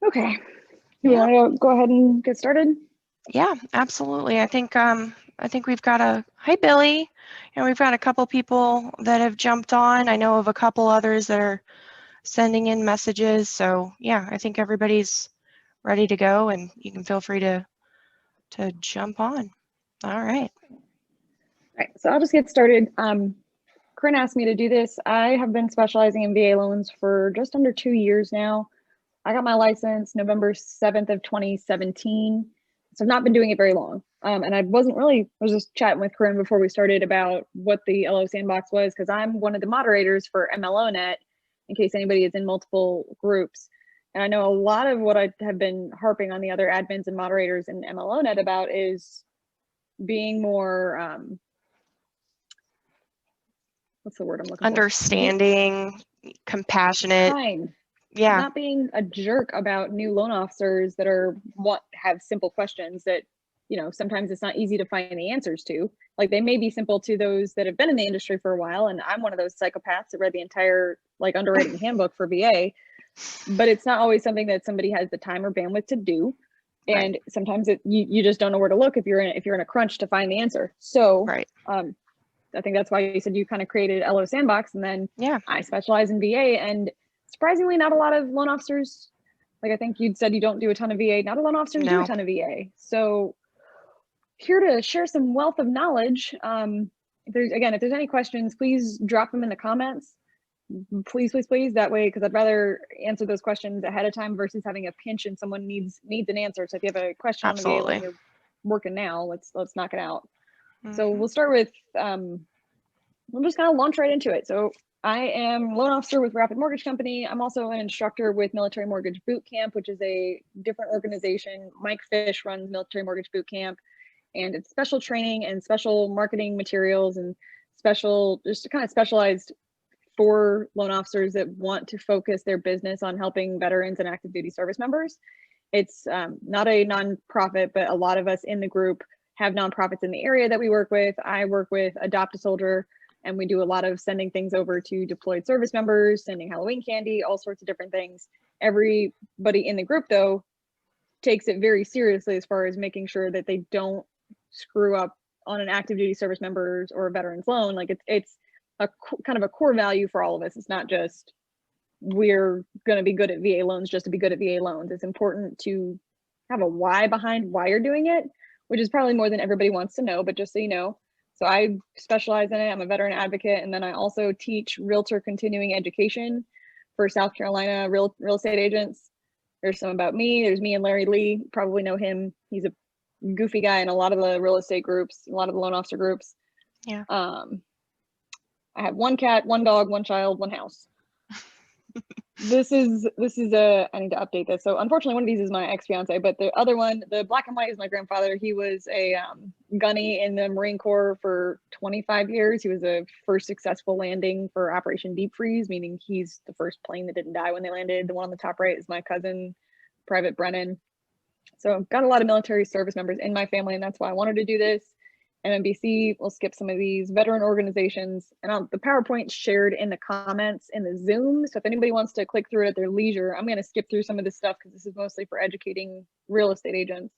Okay, you Yeah. want to go ahead and get started? Yeah, absolutely. I think we've got hi Billy, and we've got a couple people that have jumped on. I know of a couple others that are sending in messages. So yeah, I think everybody's ready to go, and you can feel free to jump on. All right. All right, so I'll just get started. Corinne asked me to do this. I have been specializing in VA loans for just under 2 years now. I got my license November 7th of 2017. So I've not been doing it very long. And I was just chatting with Corinne before we started about what the LO Sandbox was, because I'm one of the moderators for MLOnet, in case anybody is in multiple groups. And I know a lot of what I have been harping on the other admins and moderators in MLOnet about is being more, what's the word I'm looking for? Understanding, compassionate. Kind. Yeah. Not being a jerk about new loan officers that have simple questions that, sometimes it's not easy to find the answers to. Like, they may be simple to those that have been in the industry for a while, and I'm one of those psychopaths that read the entire underwriting handbook for VA, but it's not always something that somebody has the time or bandwidth to do. And right. Sometimes you just don't know where to look if you're in a crunch to find the answer. So Right. I think that's why you said you kind of created LO Sandbox, and then Yeah. I specialize in VA, and surprisingly, not a lot of loan officers, like I think you'd said you don't do a ton of VA, not a lot of officers do a ton of VA. So here to share some wealth of knowledge. If there's any questions, please drop them in the comments. Please. That way, because I'd rather answer those questions ahead of time versus having a pinch and someone needs an answer. So if you have a question on the VA loan you're working now, let's knock it out. So we'll start with, we'll just kind of launch right into it. So I am loan officer with Rapid Mortgage Company. I'm also an instructor with Military Mortgage Boot Camp, which is a different organization. Mike Fish runs Military Mortgage Boot Camp, and it's special training and special marketing materials and just kind of specialized for loan officers that want to focus their business on helping veterans and active duty service members. It's not a nonprofit, but a lot of us in the group have nonprofits in the area that we work with. I work with Adopt a Soldier, and we do a lot of sending things over to deployed service members, sending Halloween candy, all sorts of different things. Everybody in the group, though, takes it very seriously as far as making sure that they don't screw up on an active duty service members or a veteran's loan. Like, it's a kind of a core value for all of us. It's not just we're going to be good at VA loans just to be good at VA loans. It's important to have a why behind why you're doing it, which is probably more than everybody wants to know, but just so you know. So I specialize in it. I'm a veteran advocate, and then I also teach realtor continuing education for South Carolina real estate agents. There's some about me. There's me and Larry Lee. You probably know him. He's a goofy guy in a lot of the real estate groups, a lot of the loan officer groups. Yeah. I have one cat, one dog, one child, one house. This is I need to update this. So unfortunately, one of these is my ex-fiance, but the other one, the black and white, is my grandfather. He was a gunny in the Marine Corps for 25 years. He was the first successful landing for Operation Deep Freeze, meaning he's the first plane that didn't die when they landed. The one on the top right is my cousin, Private Brennan. So I've got a lot of military service members in my family, and that's why I wanted to do this. MMBC, we'll skip some of these veteran organizations, and the PowerPoint's shared in the comments in the Zoom. So if anybody wants to click through it at their leisure, I'm going to skip through some of this stuff because this is mostly for educating real estate agents.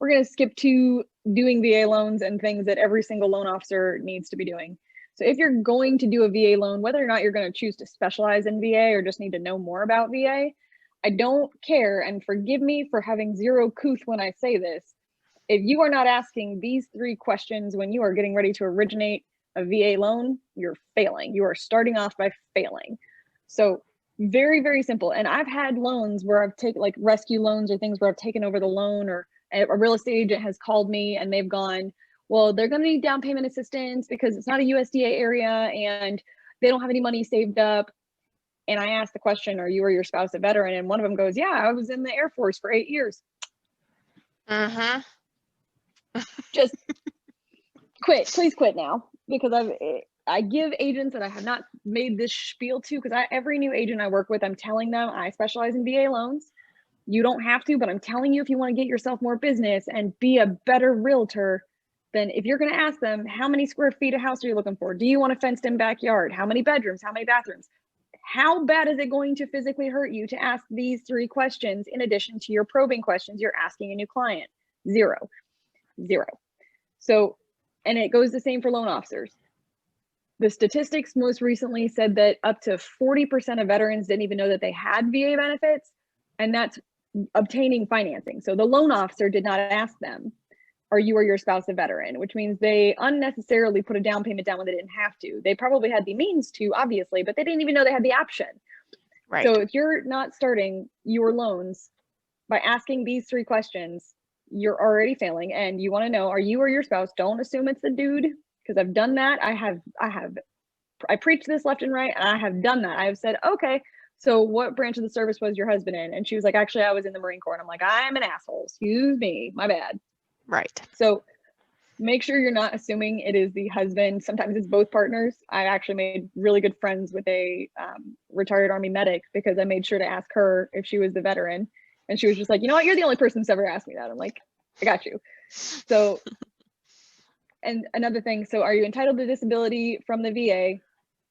We're going to skip to doing VA loans and things that every single loan officer needs to be doing. So if you're going to do a VA loan, whether or not you're going to choose to specialize in VA or just need to know more about VA, I don't care, and forgive me for having zero couth when I say this. If you are not asking these 3 questions when you are getting ready to originate a VA loan, you're failing. You are starting off by failing. So very, very simple. And I've had loans where I've taken, like rescue loans or things where I've taken over the loan, or a real estate agent has called me and they've gone, well, they're going to need down payment assistance because it's not a USDA area and they don't have any money saved up. And I asked the question, are you or your spouse a veteran? And one of them goes, yeah, I was in the Air Force for 8 years. Just quit. Please quit now, because I give agents that I have not made this spiel to, because every new agent I work with, I'm telling them I specialize in VA loans. You don't have to, but I'm telling you, if you want to get yourself more business and be a better realtor, then if you're going to ask them, how many square feet a house are you looking for? Do you want a fenced in backyard? How many bedrooms? How many bathrooms? How bad is it going to physically hurt you to ask these 3 questions in addition to your probing questions you're asking a new client? 0. So, and it goes the same for loan officers. The statistics most recently said that up to 40% of veterans didn't even know that they had VA benefits, and that's obtaining financing. So the loan officer did not ask them, are you or your spouse a veteran? Which means they unnecessarily put a down payment down when they didn't have to. They probably had the means to, obviously, but they didn't even know they had the option. Right. So if you're not starting your loans by asking these 3 questions, you're already failing. And you want to know, are you or your spouse? Don't assume it's the dude, because I've done that. I preach this left and right, and I have done that. I have said, okay, so what branch of the service was your husband in? And she was like, actually, I was in the Marine Corps. And I'm like, I'm an asshole. Excuse me, my bad. Right. So make sure you're not assuming it is the husband. Sometimes it's both partners. I actually made really good friends with a retired Army medic because I made sure to ask her if she was the veteran. And she was just like, you know what, you're the only person who's ever asked me that. I'm like, I got you. So, and another thing, so are you entitled to disability from the VA?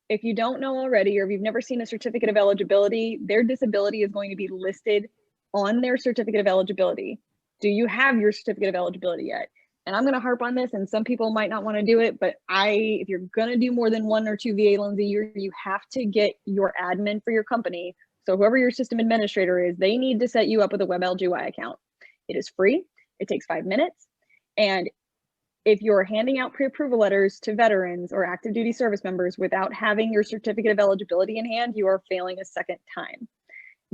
If you don't know already, or if you've never seen a certificate of eligibility, their disability is going to be listed on their certificate of eligibility. Do you have your certificate of eligibility yet? And I'm going to harp on this, and some people might not want to do it, but if you're going to do more than 1 or 2 VA loans a year, you have to get your admin for your company. So whoever your system administrator is, they need to set you up with a WebLGY account. It is free. It takes 5 minutes. And if you're handing out pre-approval letters to veterans or active duty service members without having your certificate of eligibility in hand, you are failing a second time.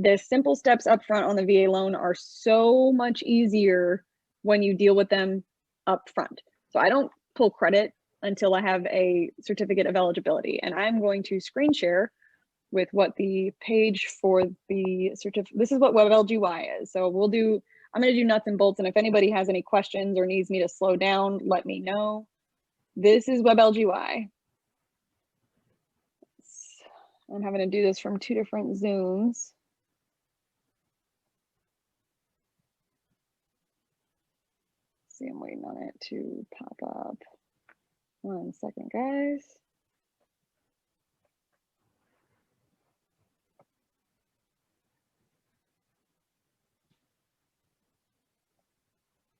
The simple steps up front on the VA loan are so much easier when you deal with them up front. So I don't pull credit until I have a certificate of eligibility. And I'm going to screen share with what the page for the certificate, this is what WebLGY is. So I'm going to do nuts and bolts. And if anybody has any questions or needs me to slow down, let me know. This is WebLGY. I'm having to do this from 2 different Zooms. See, I'm waiting on it to pop up. 1 second, guys.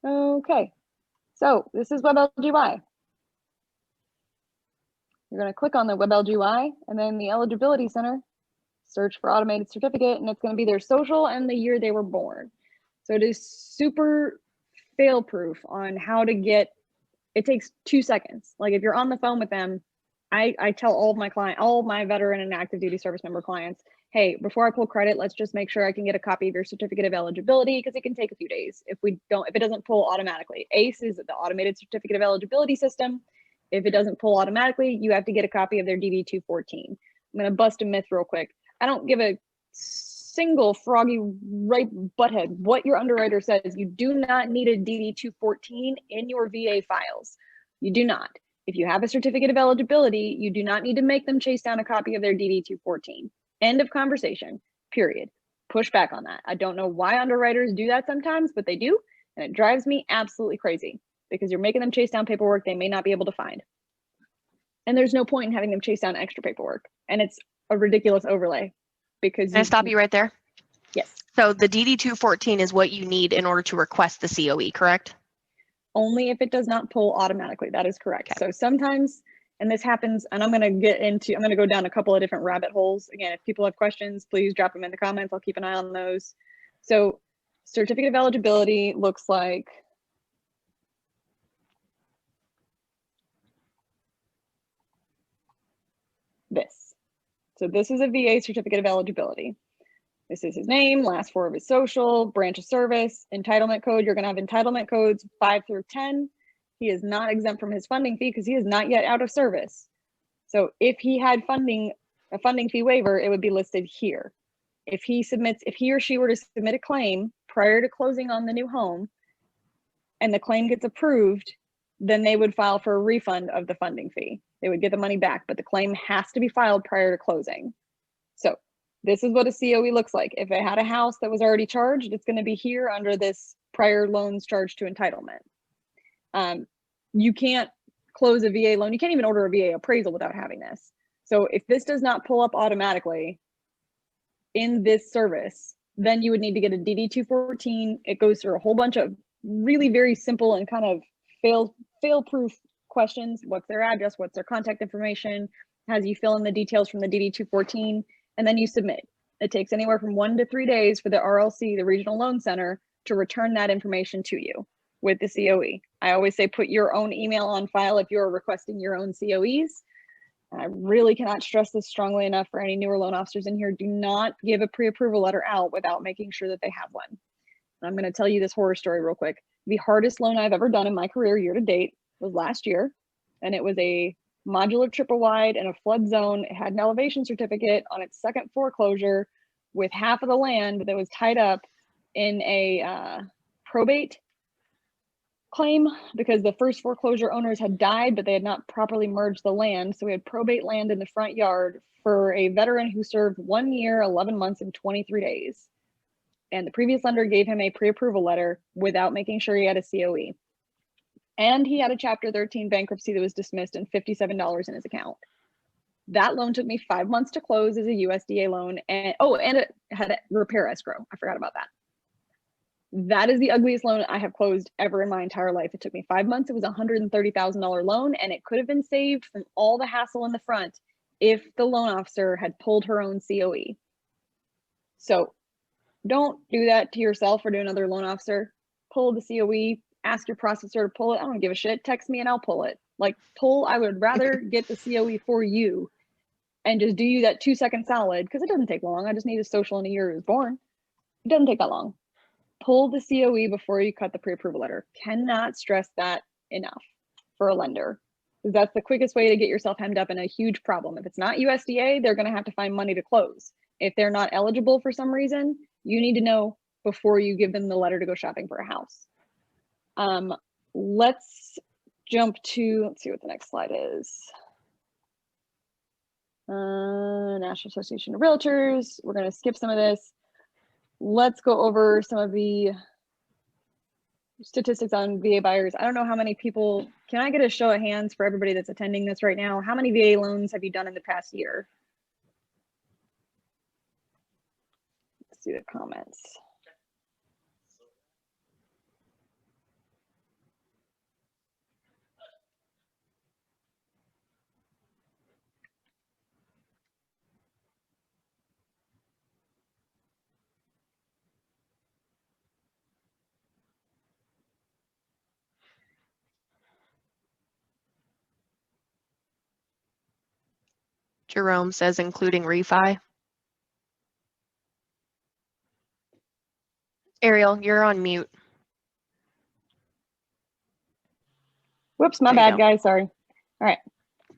Okay, so this is WebLGY. You're going to click on the WebLGY and then the Eligibility Center, search for automated certificate, and it's going to be their social and the year they were born. So it is super fail-proof on how to get, it takes 2 seconds. Like if you're on the phone with them, I tell all of my veteran and active duty service member clients, hey, before I pull credit, let's just make sure I can get a copy of your certificate of eligibility, because it can take a few days if it doesn't pull automatically. ACE is the automated certificate of eligibility system. If it doesn't pull automatically, you have to get a copy of their DD-214. I'm going to bust a myth real quick. I don't give a single froggy right butthead what your underwriter says. You do not need a DD-214 in your VA files. You do not. If you have a certificate of eligibility, you do not need to make them chase down a copy of their DD-214. End of conversation, period. Push back on that. I don't know why underwriters do that sometimes, but they do. And it drives me absolutely crazy because you're making them chase down paperwork they may not be able to find. And there's no point in having them chase down extra paperwork. And it's a ridiculous overlay because— Can I stop you right there? Yes. So the DD-214 is what you need in order to request the COE, correct? Only if it does not pull automatically. That is correct. Okay. So sometimes, and this happens, and I'm going to go down a couple of different rabbit holes. Again, if people have questions, please drop them in the comments. I'll keep an eye on those. So certificate of eligibility looks like this. So this is a VA certificate of eligibility. This is his name, last 4 of his social, branch of service, entitlement code. You're going to have entitlement codes 5 through 10. He is not exempt from his funding fee because he is not yet out of service. So if he had a funding fee waiver, it would be listed here. If he or she were to submit a claim prior to closing on the new home and the claim gets approved, then they would file for a refund of the funding fee. They would get the money back, but the claim has to be filed prior to closing. So this is what a COE looks like. If it had a house that was already charged, it's going to be here under this prior loans charged to entitlement. You can't close a VA loan. You can't even order a VA appraisal without having this. So if this does not pull up automatically, in this service, then you would need to get a DD-214. It goes through a whole bunch of really very simple and kind of fail-proof questions. What's their address? What's their contact information? Has you fill in the details from the DD-214, and then you submit. It takes anywhere from 1 to 3 days for the RLC, the Regional Loan Center, to return that information to you with the COE. I always say put your own email on file if you're requesting your own COEs. And I really cannot stress this strongly enough for any newer loan officers in here. Do not give a pre-approval letter out without making sure that they have one. And I'm going to tell you this horror story real quick. The hardest loan I've ever done in my career year to date was last year, and it was a modular triple wide in a flood zone. It had an elevation certificate on its second foreclosure with half of the land that was tied up in a probate claim because the first foreclosure owners had died, but they had not properly merged the land. So we had probate land in the front yard for a veteran who served 1 year, 11 months, and 23 days. And the previous lender gave him a pre-approval letter without making sure he had a COE. And he had a Chapter 13 bankruptcy that was dismissed and $57 in his account. That loan took me 5 months to close as a USDA loan. And and it had a repair escrow. I forgot about that. That is the ugliest loan I have closed ever in my entire life. It took me 5 months. It was a $130,000 loan, and it could have been saved from all the hassle in the front if the loan officer had pulled her own COE. So don't do that to yourself or to another loan officer. Pull the COE, ask your processor to pull it. I don't give a shit. Text me and I'll pull it. Like I would rather get the COE for you and just do you that 2-second solid, because it doesn't take long. I just need a social and a year he was born. It doesn't take that long. Pull the COE before you cut the pre-approval letter. Cannot stress that enough for a lender. That's the quickest way to get yourself hemmed up in a huge problem. If it's not USDA, they're going to have to find money to close. If they're not eligible for some reason, you need to know before you give them the letter to go shopping for a house. Let's jump to, let's see what the next slide is. National Association of Realtors. We're going to skip some of this. Let's go over some of the statistics on VA buyers. I don't know how many people, can I get a show of hands for everybody that's attending this right now? How many VA loans have you done in the past year? Let's see the comments. Jerome says including refi. Ariel, you're on mute. Whoops, my bad, guys. Sorry. All right.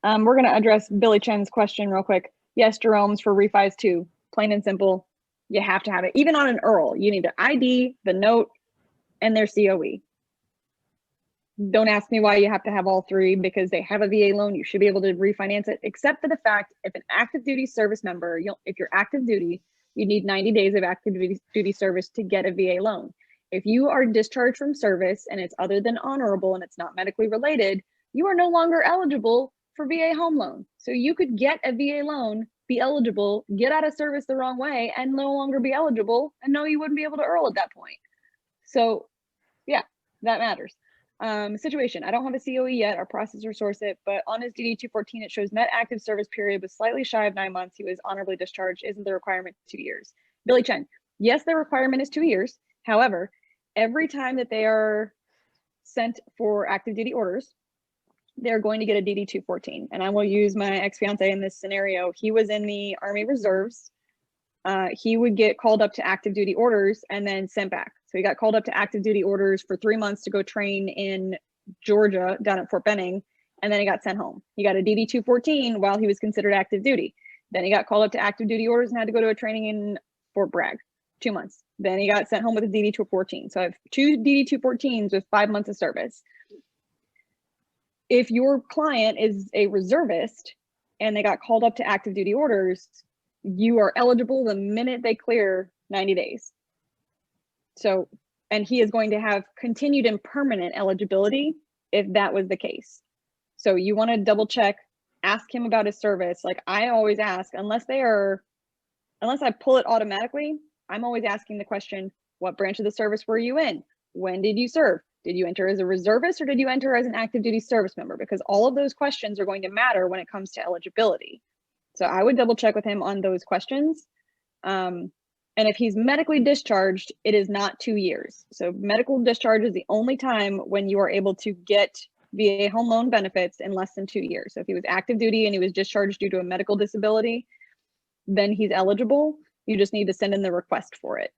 We're going to address Billy Chen's question real quick. Yes, Jerome's for refis too. Plain and simple. You have to have it. Even on an IRL, you need the ID, the note, and their COE. Don't ask me why you have to have all three, because they have a VA loan. You should be able to refinance it, except for the fact if an active duty service member, if you're active duty, you need 90 days of active duty service to get a VA loan. If you are discharged from service and it's other than honorable and it's not medically related, you are no longer eligible for VA home loan. So you could get a VA loan, be eligible, get out of service the wrong way, and no longer be eligible, and no, you wouldn't be able to IRL at that point. So yeah, that matters. Situation, I don't have a COE yet, our processor source it, but on his DD-214, it shows net active service period was slightly shy of 9 months. He was honorably discharged. Isn't the requirement 2 years? Billy Chen, yes, the requirement is 2 years. However, every time that they are sent for active duty orders, they're going to get a DD-214. And I will use my ex-fiance in this scenario. He was in the Army Reserves. He would get called up to active duty orders and then sent back. So he got called up to active duty orders for 3 months to go train in Georgia down at Fort Benning, and then he got sent home. He got a DD-214 while he was considered active duty. Then he got called up to active duty orders and had to go to a training in Fort Bragg, 2 months. Then he got sent home with a DD-214. So I have 2 DD-214s with 5 months of service. If your client is a reservist and they got called up to active duty orders, you are eligible the minute they clear 90 days. So, and he is going to have continued and permanent eligibility if that was the case. So you want to double check, ask him about his service. Like I always ask, unless they are unless I pull it automatically, I'm always asking the question, what branch of the service were you in? When did you serve? Did you enter as a reservist or did you enter as an active duty service member? Because all of those questions are going to matter when it comes to eligibility. So I would double check with him on those questions. And if he's medically discharged, it is not 2 years. So medical discharge is the only time when you are able to get VA home loan benefits in less than 2 years. So if he was active duty and he was discharged due to a medical disability, then he's eligible. You just need to send in the request for it.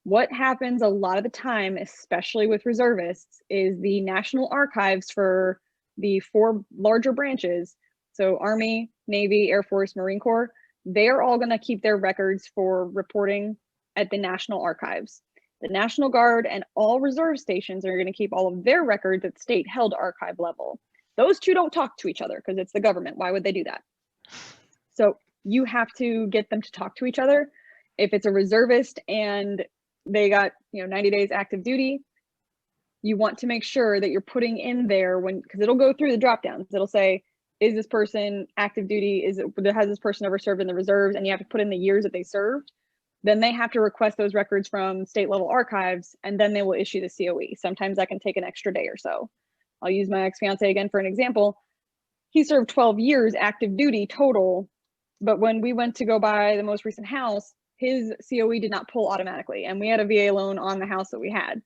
What happens a lot of the time, especially with reservists, is the National Archives for the 4 larger branches, so Army, Navy, Air Force, Marine Corps, they're all going to keep their records for reporting at the National Archives. The National Guard and all reserve stations are going to keep all of their records at state held archive level. Those two don't talk to each other because it's the government. Why would they do that? So you have to get them to talk to each other. If it's a reservist and they got 90 days active duty, you want to make sure that you're putting in there because it'll go through the drop downs. It'll say, is this person active duty? Has this person ever served in the reserves? And you have to put in the years that they served. Then they have to request those records from state level archives, and then they will issue the COE. Sometimes that can take an extra day or so. I'll use my ex-fiance again for an example. He served 12 years active duty total, but when we went to go buy the most recent house, his COE did not pull automatically, and we had a VA loan on the house that we had.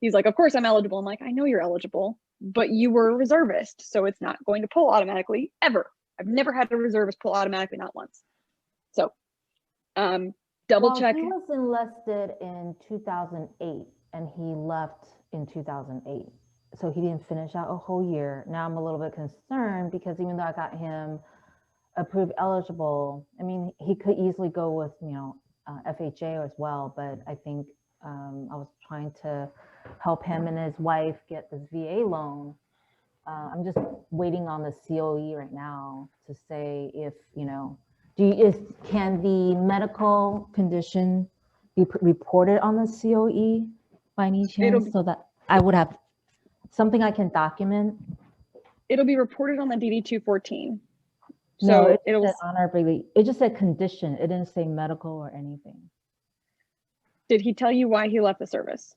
He's like, of course I'm eligible. I'm like, I know you're eligible, but you were a reservist, so it's not going to pull automatically ever. I've never had a reservist pull automatically, not once. So double check. He was enlisted in 2008 and he left in 2008. So he didn't finish out a whole year. Now I'm a little bit concerned because even though I got him approved eligible, I mean, he could easily go with, FHA as well, but I think I was trying to help him and his wife get this VA loan. I'm just waiting on the COE right now to say if, can the medical condition be reported on the COE by any chance so that I would have something I can document? It'll be reported on the DD-214. So it just said condition. It didn't say medical or anything. Did he tell you why he left the service?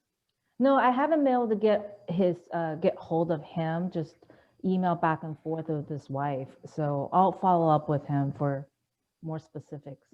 No, I haven't been able to get hold of him, just email back and forth with his wife. So I'll follow up with him for more specifics.